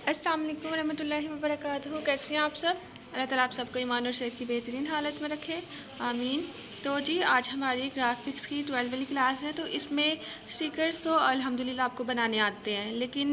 अस्सलाम वालेकुम रहमतुल्लाहि व बरकातहू। कैसे हैं आप सब? अल्लाह ताला आप सबको ईमान और सेहत की बेहतरीन हालत में रखे, आमीन। तो जी आज हमारी ग्राफिक्स की 12 वाली क्लास है। तो इसमें स्टिकर्स तो अल्हम्दुलिल्लाह आपको बनाने आते हैं, लेकिन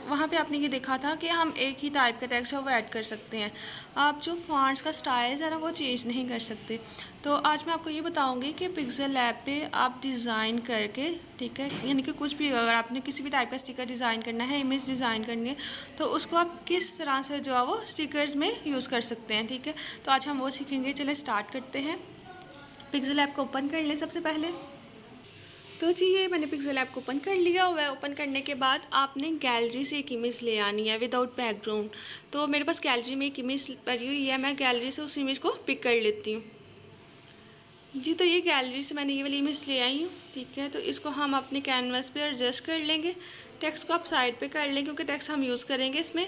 वहाँ पे आपने ये देखा था कि हम एक ही टाइप का टेक्स्ट है वो ऐड कर सकते हैं। आप जो फॉन्ट्स का स्टाइल है ना वो चेंज नहीं कर सकते। तो आज मैं आपको ये बताऊंगी कि पिक्सेल लैब पे आप डिज़ाइन करके, ठीक है, यानी कि कुछ भी अगर आपने किसी भी टाइप का स्टिकर डिज़ाइन करना है, इमेज डिज़ाइन करनी है, तो उसको आप किस तरह से जो है वो स्टिकर्स में यूज़ कर सकते हैं। ठीक है, तो आज हम वो सीखेंगे। चले स्टार्ट करते हैं। पिक्सेल ऐप को ओपन कर लें सबसे पहले। तो जी ये मैंने पिक्सेल ऐप को ओपन कर लिया हुआ है। ओपन करने के बाद आपने गैलरी से एक इमेज ले आनी है विदाउट बैकग्राउंड। तो मेरे पास गैलरी में एक इमेज पड़ी हुई है, मैं गैलरी से उस इमेज को पिक कर लेती हूँ। जी तो ये गैलरी से मैंने ये वाली इमेज ले आई हूँ। ठीक है, तो इसको हम अपने कैनवास पे एडजस्ट कर लेंगे। टेक्स्ट को आप साइड पे कर लें क्योंकि टेक्स्ट हम यूज़ करेंगे इसमें।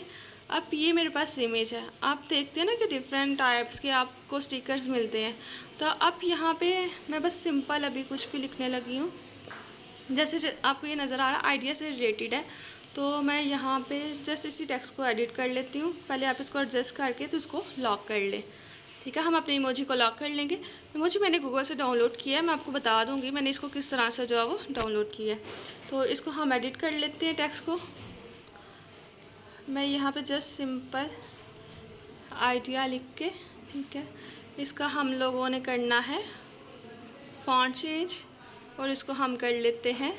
अब ये मेरे पास इमेज है। आप देखते हैं ना कि डिफरेंट टाइप्स के आपको स्टिकर्स मिलते हैं। तो अब यहाँ पे मैं बस सिंपल अभी कुछ भी लिखने लगी हूँ। जैसे आपको ये नज़र आ रहा है आइडिया से रिलेटेड है, तो मैं यहाँ पे जस्ट इसी टेक्स्ट को एडिट कर लेती हूँ। पहले आप इसको एडजस्ट करके तो इसको लॉक कर लें। ठीक है, हम अपने इमोजी को लॉक कर लेंगे। इमोजी मैंने गूगल से डाउनलोड किया है, मैं आपको बता दूंगी मैंने इसको किस तरह से जो है वो डाउनलोड किया है। तो इसको हम एडिट कर लेते हैं टेक्स्ट को। मैं यहाँ पे जस्ट सिंपल आइडिया लिख के, ठीक है, इसका हम लोगों ने करना है फॉन्ट चेंज और इसको हम कर लेते हैं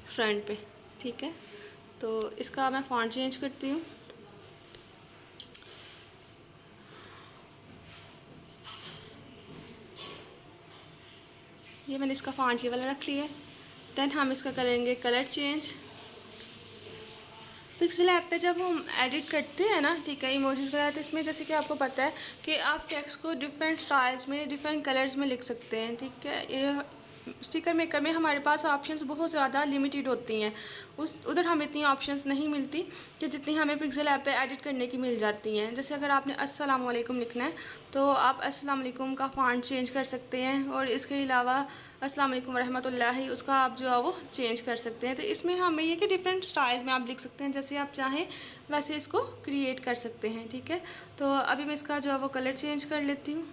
फ्रंट पे। ठीक है, तो इसका मैं फॉन्ट चेंज करती हूँ। ये मैंने इसका फॉन्ट ये वाला रख लिया है। देन हम इसका करेंगे कलर चेंज। पिक्सेल ऐप पे जब हम एडिट करते हैं ना, ठीक है, इमोजीज वगैरह, तो इसमें जैसे कि आपको पता है कि आप टेक्स्ट को डिफरेंट स्टाइल्स में, डिफरेंट कलर्स में लिख सकते हैं। ठीक है, ये स्टिकर मेकर में हमारे पास ऑप्शंस बहुत ज़्यादा लिमिटेड होती हैं। उधर हमें इतनी ऑप्शंस नहीं मिलती कि जितनी हमें पिक्सेल ऐप पे एडिट करने की मिल जाती हैं। जैसे अगर आपने अस्सलाम वालेकुम लिखना है तो आप अस्सलाम वालेकुम का फॉन्ट चेंज कर सकते हैं, और इसके अलावा अस्सलाम वालेकुम रहमतुल्लाहि उसका आप जो है वो चेंज कर सकते हैं। तो इसमें हमें ये कि डिफरेंट स्टाइल में आप लिख सकते हैं, जैसे आप चाहें वैसे इसको क्रिएट कर सकते हैं। ठीक है, तो अभी मैं इसका जो है वो कलर चेंज कर लेती हूँ।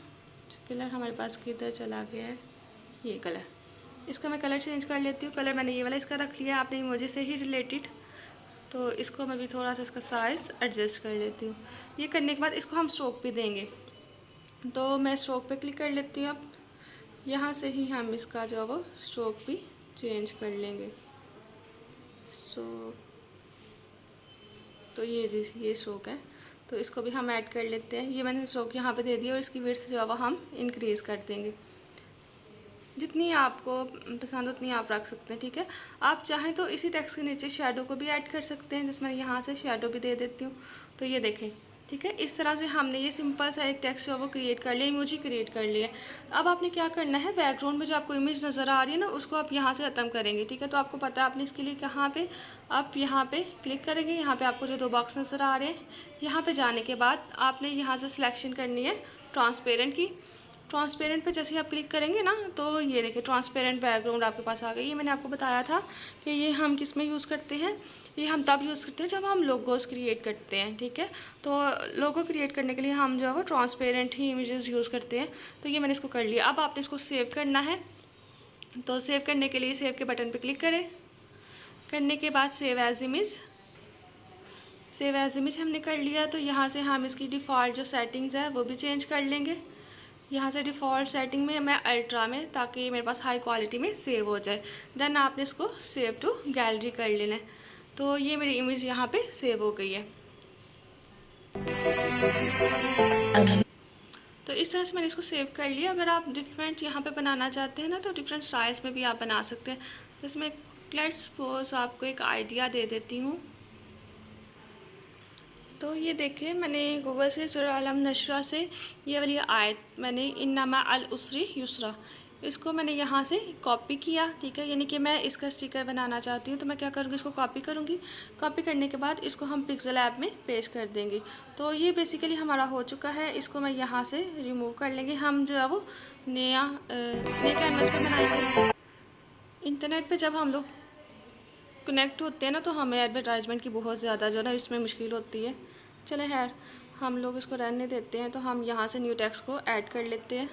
कलर हमारे पास किधर चला गया है, ये कलर, इसका मैं कलर चेंज कर लेती हूँ। कलर मैंने ये वाला इसका रख लिया, आपने इमोजी से ही रिलेटेड। तो इसको मैं भी थोड़ा सा इसका साइज़ एडजस्ट कर लेती हूँ। ये करने के बाद इसको हम स्ट्रोक भी देंगे, तो मैं स्ट्रोक पे क्लिक कर लेती हूँ। अब यहाँ से ही हम इसका जो है वो स्ट्रोक भी चेंज कर लेंगे। स्ट्रोक, तो ये जी ये स्ट्रोक है, तो इसको भी हम ऐड कर लेते हैं। ये मैंने स्ट्रोक यहाँ पे दे दिया और इसकी विड्थ जो है वो हम इंक्रीज़ कर देंगे। जितनी आपको पसंद उतनी आप रख सकते हैं। ठीक है, आप चाहें तो इसी टेक्स्ट के नीचे शेडो को भी ऐड कर सकते हैं, जिसमें यहाँ से शेडो भी दे देती हूँ। तो ये देखें, ठीक है, इस तरह से हमने ये सिंपल सा एक टेक्स्ट जो वो क्रिएट कर लिया, इमोजी क्रिएट कर लिया। अब आपने क्या करना है, बैकग्राउंड में जो आपको इमेज नज़र आ रही है ना, उसको आप यहाँ से ख़त्म करेंगे। ठीक है, तो आपको पता है आपने इसके लिए कहाँ पे, आप यहाँ पे क्लिक करेंगे। यहाँ पे आपको जो दो बॉक्स नज़र आ रहे हैं, यहाँ पे जाने के बाद आपने यहाँ से सिलेक्शन करनी है ट्रांसपेरेंट की। ट्रांसपेरेंट पे जैसे आप क्लिक करेंगे ना, तो ये देखिए ट्रांसपेरेंट बैकग्राउंड आपके पास आ गई। ये मैंने आपको बताया था कि ये हम किस में यूज़ करते हैं, ये हम तब यूज़ करते हैं जब हम लोगोस क्रिएट करते हैं। ठीक है, तो लोगो क्रिएट करने के लिए हम जो है वो ट्रांसपेरेंट ही इमेजेस यूज़ करते हैं। तो ये मैंने इसको कर लिया। अब आपने इसको सेव करना है, तो सेव करने के लिए सेव के बटन पर क्लिक करें। करने के बाद save as image, save as image हमने कर लिया। तो यहाँ से हम इसकी डिफ़ॉल्ट जो सेटिंग्स है वो भी चेंज कर लेंगे। यहाँ से डिफ़ॉल्ट सेटिंग में मैं अल्ट्रा में, ताकि मेरे पास हाई क्वालिटी में सेव हो जाए। देन आपने इसको सेव टू गैलरी कर लेना है। तो ये मेरी इमेज यहाँ पे सेव हो गई है। तो इस तरह से मैंने इसको सेव कर लिया। अगर आप डिफरेंट यहाँ पे बनाना चाहते हैं ना, तो डिफरेंट स्टाइल्स में भी आप बना सकते हैं। जैसे मैं लेट्स सपोज आपको एक आइडिया दे देती हूँ। तो ये देखिए मैंने गूगल से सूरह अलम नशरा से ये वाली आयत मैंने इन्नमा अल उसरी युसरा, इसको मैंने यहाँ से कॉपी किया। ठीक है, यानी कि मैं इसका स्टिकर बनाना चाहती हूँ, तो मैं क्या करूँगी, इसको कॉपी करूँगी। कॉपी करने के बाद इसको हम पिक्सेल ऐप में पेस्ट कर देंगे। तो ये बेसिकली हमारा हो चुका है। इसको मैं यहाँ से रिमूव कर लेंगे। हम जो है वो नए कैनवस पर बनाएंगे। इंटरनेट पर जब हम लोग कनेक्ट होते हैं ना, तो हमें एडवर्टाइजमेंट की बहुत ज़्यादा जो है ना इसमें मुश्किल होती है। चले खैर, हम लोग इसको रहने देते हैं। तो हम यहाँ से न्यू टेक्स्ट को ऐड कर लेते हैं।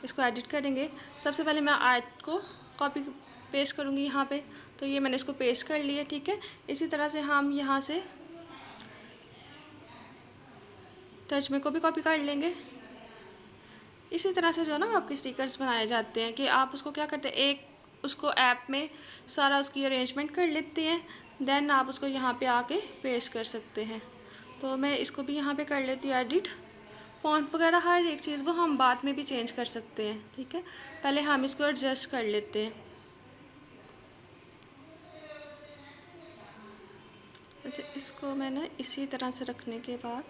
इसको एडिट करेंगे। सबसे पहले मैं आयत को कॉपी पेस्ट करूँगी यहाँ पे। तो ये मैंने इसको पेस्ट कर लिया, ठीक है। इसी तरह से हम यहाँ से तर्जमे को भी कॉपी कर लेंगे। इसी तरह से जो है ना आपके स्टिकर्स बनाए जाते हैं कि आप उसको क्या करते हैं, एक उसको ऐप में सारा उसकी अरेंजमेंट कर लेते हैं, देन आप उसको यहाँ पे आके पेस्ट कर सकते हैं। तो मैं इसको भी यहाँ पे कर लेती हूँ एडिट। फ़ॉन्ट वगैरह हर एक चीज़ वो हम बाद में भी चेंज कर सकते हैं, ठीक है। पहले हम इसको एडजस्ट कर लेते हैं। अच्छा, इसको मैंने इसी तरह से रखने के बाद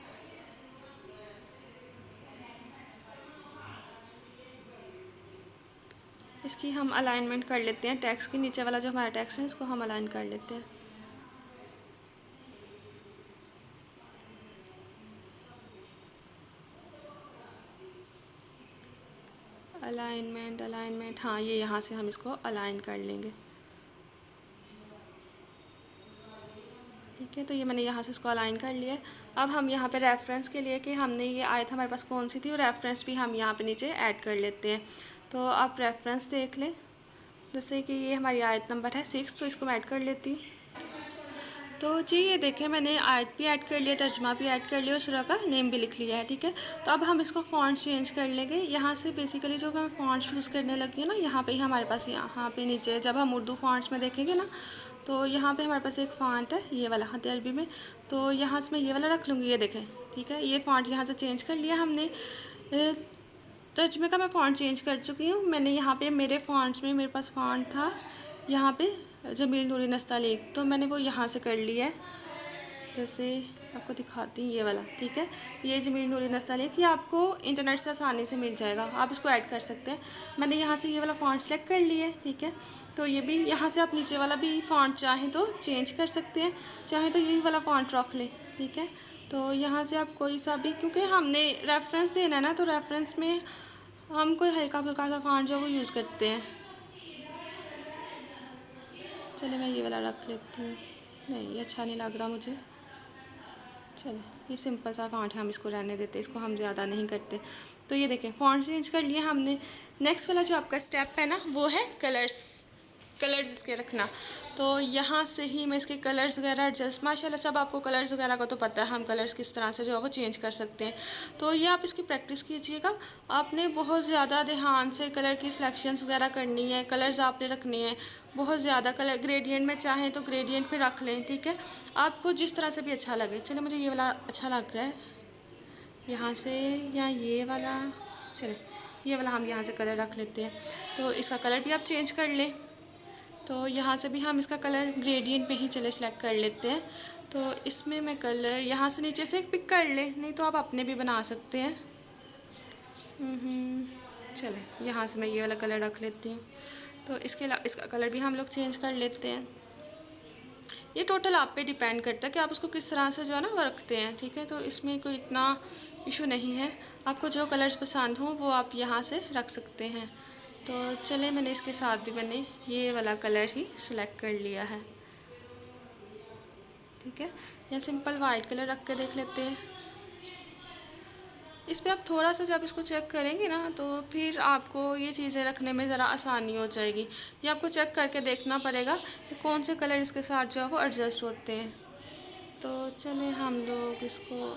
इसकी हम अलाइनमेंट कर लेते हैं। टेक्स्ट के नीचे वाला जो हमारा टेक्स्ट है इसको हम अलाइन कर लेते हैं। अलाइनमेंट, हाँ, ये यहाँ से हम इसको अलाइन कर लेंगे, ठीक है। तो ये मैंने यहाँ से इसको अलाइन कर लिया है। अब हम यहाँ पे रेफरेंस के लिए कि हमने ये आयत हमारे पास कौन सी थी, और रेफरेंस भी हम यहाँ पे नीचे ऐड कर लेते हैं। तो आप रेफरेंस देख लें, जैसे कि ये हमारी आयत नंबर है 6, तो इसको मैं ऐड कर लेती हूँ। तो जी ये देखें, मैंने आयत भी ऐड कर लिया, तर्जमा भी ऐड कर लिया और सूरह का नेम भी लिख लिया है, ठीक है। तो अब हम इसको फ़ॉन्ट चेंज कर लेंगे। यहाँ से बेसिकली जो मैं फ़ॉन्ट यूज़ करने लगी हूँ ना, यहाँ पे ही हमारे पास, यहाँ पे नीचे जब हम उर्दू फ़ॉन्ट्स में देखेंगे ना, तो यहाँ पे हमारे पास एक फ़ॉन्ट है ये वाला हाथ अरबी में। तो यहाँ से मैं ये वाला रख लूँगी, ये देखें, ठीक है। ये फ़ॉन्ट यहाँ से चेंज कर लिया हमने। तर्जमे का मैं फ़ॉन्ट चेंज कर चुकी हूँ। मैंने यहाँ पे मेरे फ़ॉन्ट्स में मेरे पास फ़ॉन्ट था यहाँ पे जमील नूरी नस्तालीक, तो मैंने वो यहाँ से कर लिया है। जैसे आपको दिखाती हूँ, ये वाला, ठीक है। ये जमील नूरी नस्तालीक, ये आपको इंटरनेट से आसानी से मिल जाएगा, आप इसको ऐड कर सकते हैं। मैंने यहाँ से ये वाला फ़ॉन्ट सेलेक्ट कर लिया है, ठीक है। तो ये भी यहाँ से आप नीचे वाला भी फ़ॉन्ट चाहें तो चेंज कर सकते हैं, चाहें तो यही वाला फ़ॉन्ट रख लें, ठीक है। तो यहाँ से आप कोई सा भी, क्योंकि हमने रेफरेंस देना है ना, तो रेफरेंस में हम कोई हल्का फुल्का सा फ़ॉन्ट जो वो यूज़ करते हैं। चलिए मैं ये वाला रख लेती हूँ, नहीं ये अच्छा नहीं लग रहा मुझे। चलिए ये सिंपल सा फ़ॉन्ट है, हम इसको रहने देते, इसको हम ज़्यादा नहीं करते। तो ये देखें, फ़ॉन्ट चेंज कर लिया हमने। नेक्स्ट वाला जो आपका स्टेप है ना, वो है कलर्स इसके रखना। तो यहाँ से ही मैं इसके कलर्स वगैरह एडजस्ट, माशाल्लाह सब आपको कलर्स वगैरह का तो पता है, हम कलर्स किस तरह से जो है वो चेंज कर सकते हैं। तो ये आप इसकी प्रैक्टिस कीजिएगा। आपने बहुत ज़्यादा ध्यान से कलर की सिलेक्शंस वगैरह करनी है, कलर्स आपने रखने हैं बहुत ज़्यादा। कलर ग्रेडियंट में चाहें तो ग्रेडियंट पे रख लें, ठीक है, आपको जिस तरह से भी अच्छा लगे। चलिए मुझे ये वाला अच्छा लग रहा है यहाँ से, या ये वाला, चलिए ये वाला हम यहाँ से कलर रख लेते हैं। तो इसका कलर भी आप चेंज कर लें। तो यहाँ से भी हम इसका कलर ग्रेडियंट पे ही चले सेलेक्ट कर लेते हैं। तो इसमें मैं कलर यहाँ से नीचे से पिक कर ले, नहीं तो आप अपने भी बना सकते हैं। चले यहाँ से मैं ये वाला कलर रख लेती हूँ। तो इसके अलावा इसका कलर भी हम लोग चेंज कर लेते हैं। ये टोटल आप पे डिपेंड करता है कि आप उसको किस तरह से जो है ना वो रखते हैं, ठीक है। तो इसमें कोई इतना इशू नहीं है, आपको जो कलर्स पसंद हो वो आप यहाँ से रख सकते हैं। तो चले मैंने इसके साथ भी मैंने ये वाला कलर ही सिलेक्ट कर लिया है, ठीक है। या सिंपल वाइट कलर रख के देख लेते हैं। इस पर आप थोड़ा सा जब इसको चेक करेंगे ना, तो फिर आपको ये चीज़ें रखने में ज़रा आसानी हो जाएगी। ये आपको चेक करके देखना पड़ेगा कि कौन से कलर इसके साथ जो है वो एडजस्ट होते हैं। तो चले हम लोग इसको,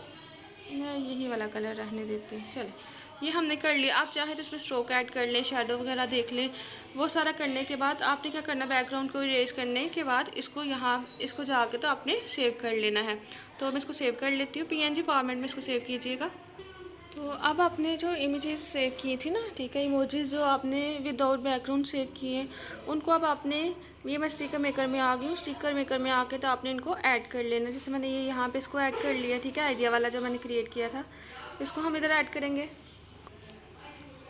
मैं यही वाला कलर रहने देती हूँ। चले ये हमने कर लिया। आप चाहे तो इसमें स्ट्रोक ऐड कर लें, शेडो वगैरह देख लें। वो सारा करने के बाद आपने क्या करना, बैकग्राउंड को इरेज करने के बाद इसको यहाँ इसको जाके तो आपने सेव कर लेना है। तो मैं इसको सेव कर लेती हूँ, PNG फॉर्मेट में इसको सेव कीजिएगा। तो अब आपने जो इमेजेस सेव की थी ना, ठीक है, इमोजीज जो आपने विदाउट बैकग्राउंड सेव किए, उनको अब आपने, ये मैं स्टिकर मेकर में आ गई हूँ, स्टिकर मेकर में आके तो आपने इनको ऐड कर लेना। जैसे मैंने ये यहाँ पे इसको ऐड कर लिया, ठीक है, आइडिया वाला जो मैंने क्रिएट किया था, इसको हम इधर ऐड करेंगे।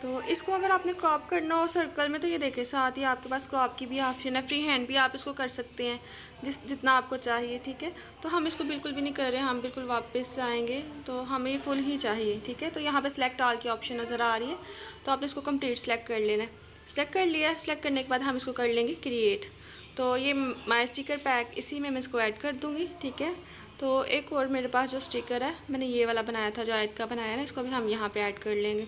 तो इसको अगर आपने क्रॉप करना हो सर्कल में, तो ये देखें साथ ही आपके पास क्रॉप की भी ऑप्शन है, फ्री हैंड भी आप इसको कर सकते हैं जितना आपको चाहिए, ठीक है। तो हम इसको बिल्कुल भी नहीं कर रहे हैं, हम बिल्कुल वापस आएंगे, तो हमें फुल ही चाहिए, ठीक है। तो यहाँ पे सिलेक्ट ऑल की ऑप्शन नज़र आ रही है, तो आपने इसको कंप्लीट सेलेक्ट कर लेना है। सेलेक्ट कर लिया, सेलेक्ट करने के बाद हम इसको कर लेंगे क्रिएट। तो ये माई स्टिकर पैक, इसी में मैं इसको ऐड कर दूँगी, ठीक है। तो एक और मेरे पास जो स्टिकर है, मैंने ये वाला बनाया था जो आयत का बनाया ना, इसको भी हम यहाँ पे ऐड कर लेंगे,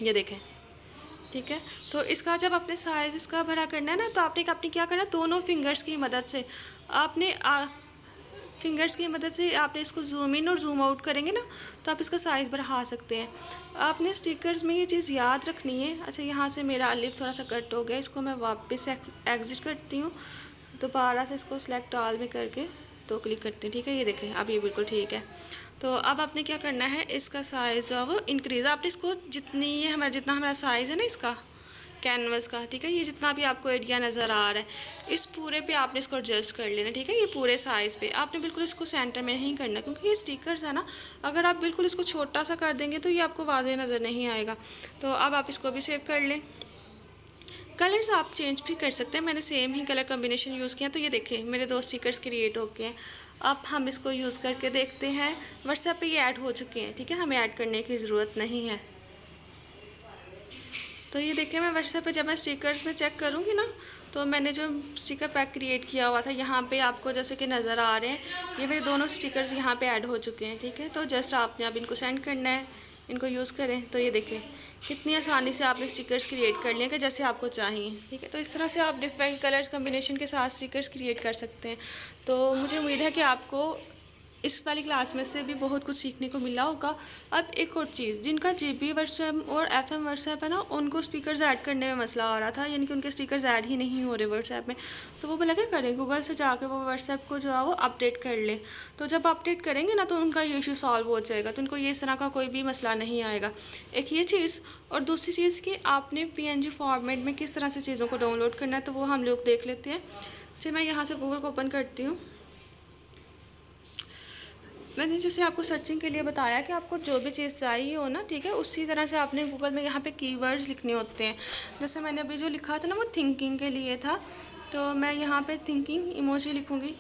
ये देखें, ठीक है। तो इसका जब अपने साइज़ इसका बड़ा करना है ना, तो आपने क्या करना है, दोनों फिंगर्स की मदद से आपने आपने इसको जूम इन और जूम आउट करेंगे ना, तो आप इसका साइज़ बढ़ा सकते हैं। आपने स्टिकर्स में ये चीज़ याद रखनी है। अच्छा, यहाँ से मेरा अलिफ थोड़ा सा कट हो गया, इसको मैं वापस एग्जिट करती हूँ, दोबारा से इसको सिलेक्ट ऑल में करके तो क्लिक करती हूँ, ठीक है। ये देखें, अब ये बिल्कुल ठीक है। तो अब आपने क्या करना है, इसका साइज़ जो वो इंक्रीज़, आपने इसको जितना हमारा साइज़ है ना इसका कैनवस का, ठीक है, ये जितना भी आपको एरिया नज़र आ रहा है, इस पूरे पे आपने इसको एडजस्ट कर लेना, ठीक है। ये पूरे साइज़ पे आपने बिल्कुल इसको सेंटर में नहीं करना, क्योंकि ये स्टिकर्स है ना, अगर आप बिल्कुल इसको छोटा सा कर देंगे तो ये आपको वाज़ेह नज़र नहीं आएगा। तो अब आप इसको भी सेव कर लें। कलर्स आप चेंज भी कर सकते हैं, मैंने सेम ही कलर कॉम्बिनेशन यूज़ किया। तो ये देखें, मेरे 2 स्टिकर्स क्रिएट हो गए हैं। अब हम इसको यूज़ करके देखते हैं। व्हाट्सएप पे ये ऐड हो चुके हैं, ठीक है, हमें ऐड करने की ज़रूरत नहीं है। तो ये देखिए, मैं व्हाट्सएप पे जब मैं स्टिकर्स में चेक करूँगी ना, तो मैंने जो स्टिकर पैक क्रिएट किया हुआ था, यहाँ पे आपको जैसे कि नज़र आ रहे हैं, ये मेरे दोनों स्टिकर्स यहाँ पे ऐड हो चुके हैं, ठीक है। तो जस्ट आपने अब इनको सेंड करना है, इनको यूज़ करें। तो ये देखें, कितनी आसानी से आपने स्टिकर्स क्रिएट कर लिए कि जैसे आपको चाहिए, ठीक है। तो इस तरह से आप डिफरेंट कलर्स कम्बिनेशन के साथ स्टिकर्स क्रिएट कर सकते हैं। तो मुझे उम्मीद है कि आपको इस वाली क्लास में से भी बहुत कुछ सीखने को मिला होगा। अब एक और चीज़, जिनका GB व्हाट्सएप और FM व्हाट्सएप है ना, उनको स्टिकर्स ऐड करने में मसला आ रहा था, यानी कि उनके स्टिकर्स ऐड ही नहीं हो रहे व्हाट्सएप में। तो वो बोला क्या करें, गूगल से जाके वो व्हाट्सएप को जो है वो अपडेट कर लें। तो जब अपडेट करेंगे ना, तो उनका ये इशू सॉल्व हो जाएगा, तो उनको ये इस तरह का कोई भी मसला नहीं आएगा। एक ये चीज़, और दूसरी चीज़ कि आपने PNG फॉर्मेट में किस तरह से चीज़ों को डाउनलोड करना है, तो वो हम लोग देख लेते हैं। चलिए, मैं यहाँ से गूगल को ओपन करती हूँ। मैंने जैसे आपको सर्चिंग के लिए बताया कि आपको जो भी चीज़ चाहिए हो ना, ठीक है, उसी तरह से आपने गूगल में यहाँ पे कीवर्ड्स लिखने होते हैं। जैसे मैंने अभी जो लिखा था ना, वो थिंकिंग के लिए था, तो मैं यहाँ पे थिंकिंग इमोजी लिखूँगी,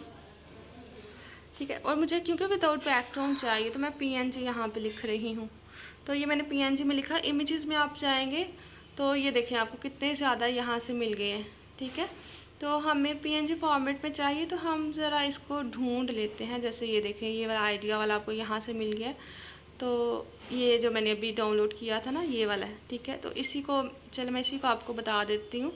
ठीक है। और मुझे क्योंकि विदाउट बैकग्राउंड चाहिए, तो मैं PNG यहाँ पे लिख रही हूँ। तो ये मैंने PNG में लिखा। इमेजेस में आप जाएंगे तो ये देखें, आपको कितने ज़्यादा यहाँ से मिल गए हैं, ठीक है। तो हमें PNG फॉर्मेट में चाहिए, तो हम ज़रा इसको ढूंढ लेते हैं। जैसे ये देखें, ये वाला आइडिया वाला आपको यहाँ से मिल गया। तो ये जो मैंने अभी डाउनलोड किया था ना, ये वाला है, ठीक है। तो इसी को, चलो मैं इसी को आपको बता देती हूँ।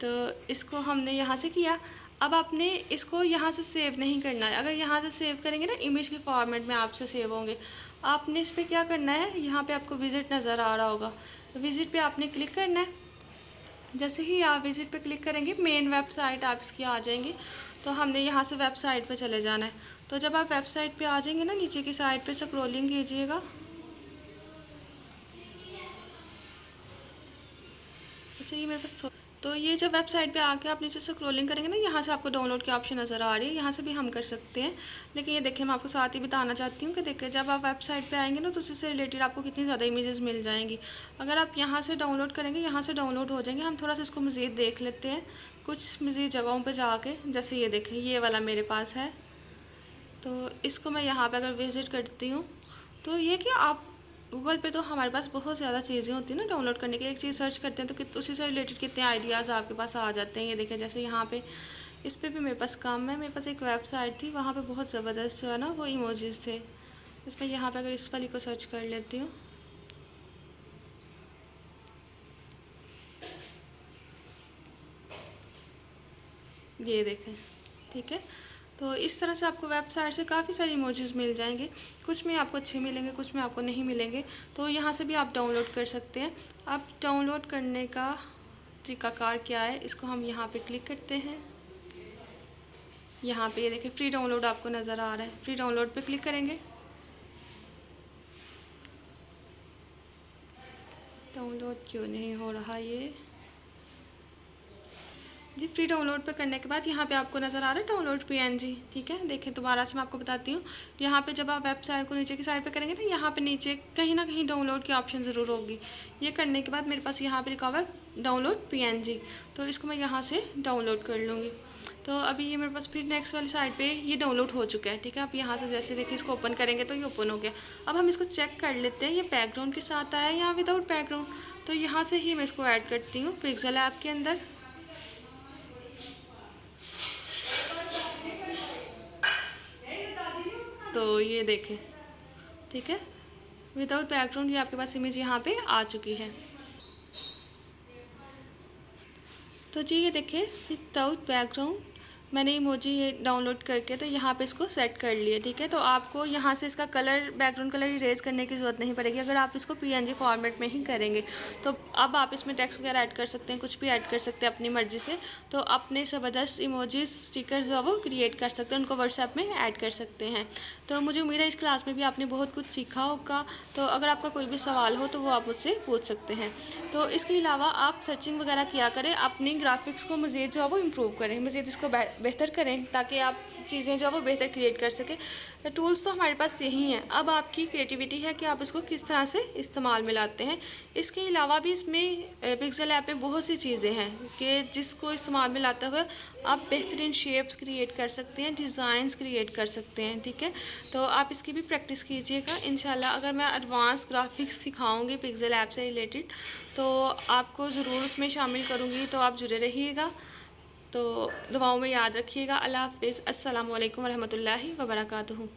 तो इसको हमने यहाँ से किया। अब आपने इसको यहाँ से सेव नहीं करना है। अगर यहाँ से सेव करेंगे ना, इमेज के फॉर्मेट में आपसे सेव होंगे। आपने इस पर क्या करना है, यहाँ पे आपको विजिट नज़र आ रहा होगा, विजिट पे आपने क्लिक करना है। जैसे ही आप विजिट पे क्लिक करेंगे, मेन वेबसाइट आप इसकी आ जाएंगी। तो हमने यहाँ से वेबसाइट पे चले जाना है। तो जब आप वेबसाइट पे आ जाएंगे ना, नीचे की साइड पे स्क्रॉलिंग कीजिएगा। अच्छा, ये मेरे पास तो ये जब वेबसाइट पे आके आप नीचे स्क्रॉलिंग करेंगे ना, यहाँ से आपको डाउनलोड की ऑप्शन नज़र आ रही है, यहाँ से भी हम कर सकते हैं। लेकिन ये देखिए, मैं आपको साथ ही बताना चाहती हूँ कि देखिए, जब आप वेबसाइट पे आएंगे ना, तो उससे रिलेटेड आपको कितनी ज़्यादा इमेजेस मिल जाएंगी। अगर आप यहाँ से डाउनलोड करेंगे, यहाँ से डाउनलोड हो जाएंगे। हम थोड़ा सा इसको मज़ीद देख लेते हैं, कुछ मज़ीद जगहों पर जाके। जैसे ये देखें, ये वाला मेरे पास है, तो इसको मैं यहाँ पर अगर विज़िट करती हूँ, तो ये कि आप गूगल पे तो हमारे पास बहुत ज़्यादा चीज़ें होती हैं ना डाउनलोड करने के लिए। एक चीज़ सर्च करते हैं तो उसी से रिलेटेड कितने आइडियाज़ आपके पास आ जाते हैं। ये देखें, जैसे यहाँ पे इस पे भी मेरे पास काम है। मेरे पास एक वेबसाइट थी, वहाँ पे बहुत ज़बरदस्त जो है ना वो इमोजीज़ थे। इसमें यहाँ पे अगर इस वाली को सर्च कर लेती हूँ, ये देखें, ठीक है। तो इस तरह से आपको वेबसाइट से काफ़ी सारी इमोजीज़ मिल जाएंगे। कुछ में आपको अच्छे मिलेंगे, कुछ में आपको नहीं मिलेंगे। तो यहाँ से भी आप डाउनलोड कर सकते हैं। अब डाउनलोड करने का तरीकाकार क्या है, इसको हम यहाँ पे क्लिक करते हैं। यहाँ पे ये देखिए, फ्री डाउनलोड आपको नज़र आ रहा है। फ्री डाउनलोड पे क्लिक करेंगे। डाउनलोड क्यों नहीं हो रहा ये जी। फ्री डाउनलोड पे करने के बाद यहाँ पे आपको नज़र आ रहा है डाउनलोड PNG, ठीक है। देखें, दोबारा से मैं आपको बताती हूँ। यहाँ पे जब आप वेबसाइट को नीचे की साइड पे करेंगे ना, यहाँ पे नीचे कहीं ना कहीं डाउनलोड की ऑप्शन ज़रूर होगी। ये करने के बाद मेरे पास यहाँ पे लिखा हुआ है डाउनलोड PNG, तो इसको मैं यहाँ से डाउनलोड कर लूँगी। तो अभी ये मेरे पास फिर नेक्स्ट वाली साइड पे ये डाउनलोड हो चुका है, ठीक है। आप यहाँ से जैसे देखिए, इसको ओपन करेंगे तो ये ओपन हो गया। अब हम इसको चेक कर लेते हैं, ये बैकग्राउंड के साथ आया या विदाउट बैकग्राउंड। तो यहाँ से ही मैं इसको ऐड करती हूँ पिक्सेल ऐप के अंदर। तो ये देखें, ठीक है, विदाउट बैकग्राउंड ये आपके पास इमेज यहाँ पे आ चुकी है। तो जी ये देखिए विदाउट बैकग्राउंड मैंने इमोजी ये डाउनलोड करके तो यहाँ पे इसको सेट कर लिया, ठीक है। तो आपको यहाँ से इसका कलर, बैकग्राउंड कलर इरेज करने की ज़रूरत नहीं पड़ेगी अगर आप इसको पीएनजी फॉर्मेट में ही करेंगे। तो अब आप इसमें टेक्स्ट वगैरह ऐड कर सकते हैं, कुछ भी ऐड कर सकते हैं अपनी मर्ज़ी से। तो अपने ज़बरदस्त इमोजीज स्टिकर्स जो वो क्रिएट कर सकते हैं, उनको व्हाट्सएप में ऐड कर सकते हैं। तो मुझे उम्मीद है इस क्लास में भी आपने बहुत कुछ सीखा होगा। तो अगर आपका कोई भी सवाल हो तो वो आप मुझसे पूछ सकते हैं। तो इसके अलावा आप सर्चिंग वगैरह किया करें, अपनी ग्राफिक्स को मज़ीद जो है वो इम्प्रूव करें, मज़ीद इसको बेहतर करें ताकि आप चीज़ें जो है वो बेहतर क्रिएट कर सकें। तो टूल्स तो हमारे पास यही हैं, अब आपकी क्रिएटिविटी है कि आप इसको किस तरह से इस्तेमाल में लाते हैं। इसके अलावा भी इसमें पिक्सेल ऐप में बहुत सी चीज़ें हैं कि जिसको इस्तेमाल में लाते हुए आप बेहतरीन शेप्स क्रिएट कर सकते हैं, डिज़ाइंस क्रिएट कर सकते हैं, ठीक है। तो आप इसकी भी प्रैक्टिस कीजिएगा इंशाल्लाह। अगर मैं एडवांस ग्राफिक्स सिखाऊंगी पिक्सेल ऐप से रिलेटेड तो आपको ज़रूर उसमें शामिल करूँगी, तो आप जुड़े रहिएगा। तो दुआओं में याद रखिएगा। अल्लाह हाफ़िज़। अस्सलामु अलैकुम वरहमतुल्लाहि वबरकातुहू।